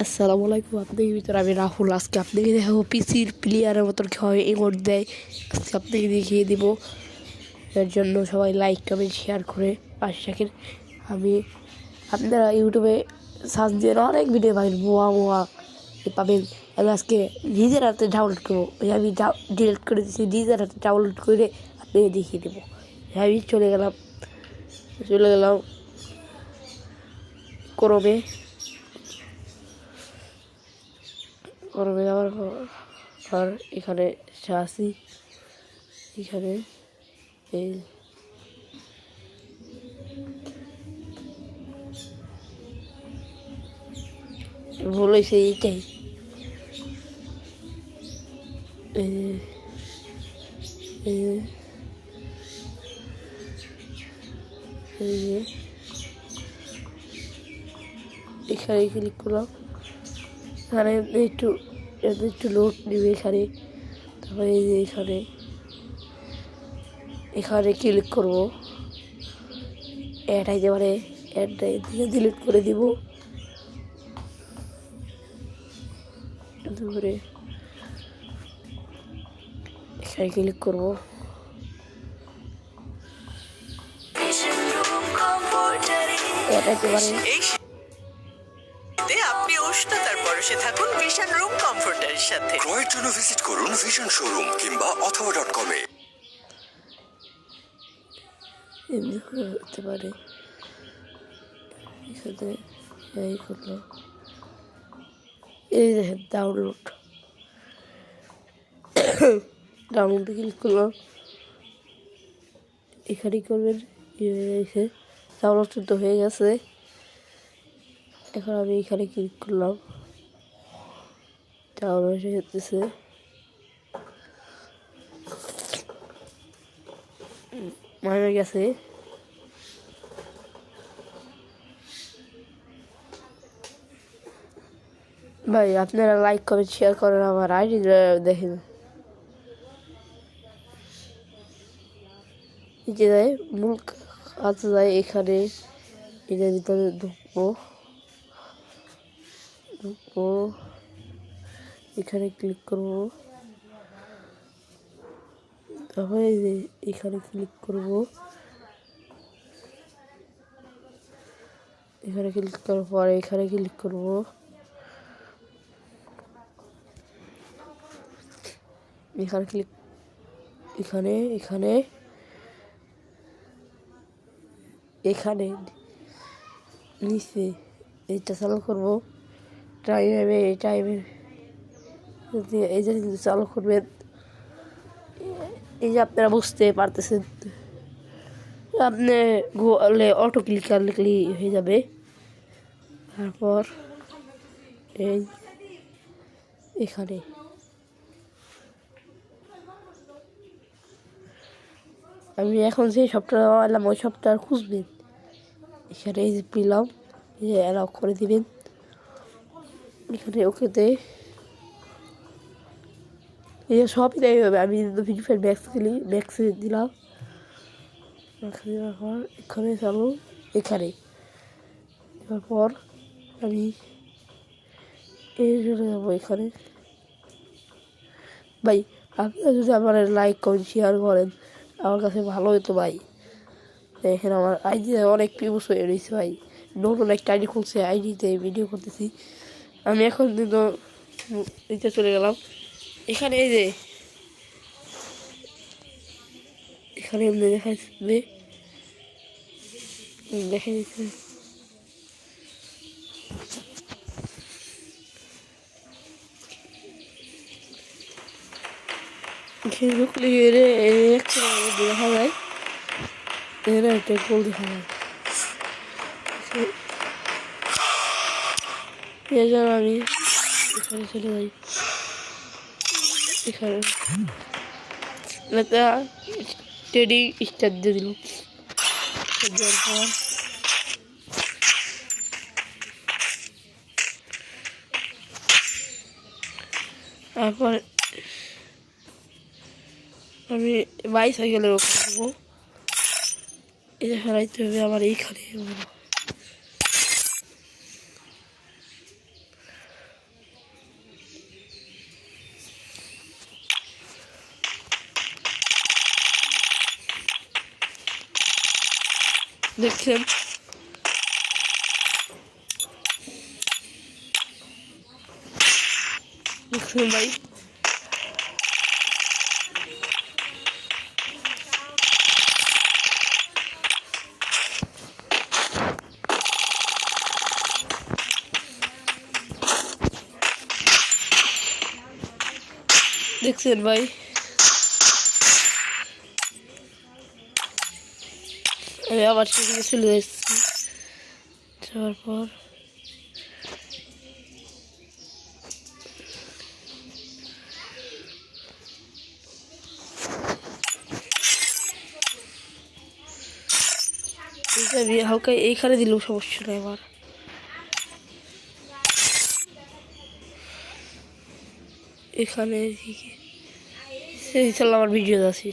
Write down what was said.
আসসালামু আলাইকুম। আপনাদের ভিতরে আমি রাহুল। আজকে আপনাকে দেখাবো পিসির প্লেয়ারের মতন কীভাবে ইমোট দেয়। আজকে আপনাকে দেখিয়ে দিব। এর জন্য সবাই লাইক কমেন্ট শেয়ার করে পাশে থাকেন। আপনারা ইউটিউবে সার্চ দিয়ে অনেক ভিডিও পাবেন, মোয়া মোয়া পাবেন। আমি আজকে নিজের হাতে ডাউনলোড করবো। আমি ডিলিট করে দিচ্ছি, নিজের হাতে ডাউনলোড করে আপনাকে দেখিয়ে দেবো। আমি চলে গেলাম ক্রোমে যাওয়ার পর এখানে আসি। এখানে এই ভুল হয়েছে, এইটাই এখানে ক্লিক করলাম। এখানে একটু লোড নেবে এখানে। তারপরে এই যে এখানে ক্লিক করবো। অ্যাড আইতে পারে, অ্যাডটা এদিকে ডিলিট করে দিব। করে এখানে ক্লিক করবো। অ্যাড আইতে পারে। আপনি উষ্ণতার পরশে থাকুন ভিশন রুম কমফোর্টারের সাথে। ক্রয়ের জন্য ভিজিট করুন ভিশন শোরুম কিংবা অথবা.com এ। এমনি হতে পারে। এখানে এই করলো, এই দেখেন ডাউনলোডে ক্লিক করলাম। এখানেই করবেন। ডাউনলোড তো হয়ে গেছে। এখন আমি এখানে ক্লিক করলাম, ডাউনলোড হয়ে যেতেছে। হয়ে গেছে। ভাই আপনারা লাইক কমেন্ট শেয়ার করেন, আমার আইডি দেখেন। যে যায় মূল কাজে যায়, এখানে এটার ভিতরে ঢুকবো। এখানে ক্লিক করবো। তারপরে এখানে ক্লিক করবো। এখানে ক্লিক করার পরে এখানে ক্লিক করবো। এখানে ক্লিক এখানে নিচে এইটা চালু করবো। এই টাইমে এই যে চালু করবেন। এই যে আপনারা বুঝতে পারতেছেন, আপনি গুগলে অটো ক্লিক লিখলেই হয়ে যাবে। তারপর এখানে আমি এখন যে সফটওয়্যার এলাম ওই সফটওয়্যার খুঁজবেন। এখানে এই যে পেলাম, এই যে অ্যালাউ করে দিবেন। এখানে ওকেতে এই সবই দেয় হবে। আমি ফ্রি ফায়ার ম্যাক্সে দিলাম। দেওয়ার পর এখানে চালু, এখানে দেওয়ার পর আমি এই চলে যাবো এখানে। ভাই আপনারা যদি আমার লাইক কমেন্ট শেয়ার করেন আমার কাছে ভালো হতো ভাই। দেখেন আমার আইডি অনেক ফেমাস হয়ে রয়েছে ভাই। নতুন একটা আইডি খুলছে, আইডিতে ভিডিও করতেছি আমি। এখন কিন্তু এইটা চলে গেলাম। এখানে এই যে এখানে এমনি দেখা যাবে, দেখা যাচ্ছে ঢুকলে দেখা যায়। এখানে একটা গোল দেখা যায়। এই জন্য আমি এখানে চলে যাই। এখানে টেডি স্টার্ট দিয়ে দিল। দেওয়ার পর তারপর আমি বাইসাইকেলের ওখানে দেবো। এটা ফেলাইতে হবে আমার এইখানে। দেখছেন দেখছেন ভাই দেখছেন ভাই আমি আবার সেখানে চলে যাচ্ছি যাওয়ার পর আমি হালকা এইখানে দিলেও সমস্যা নেই আমার এখানে এই চল আমার ভিডিও আছে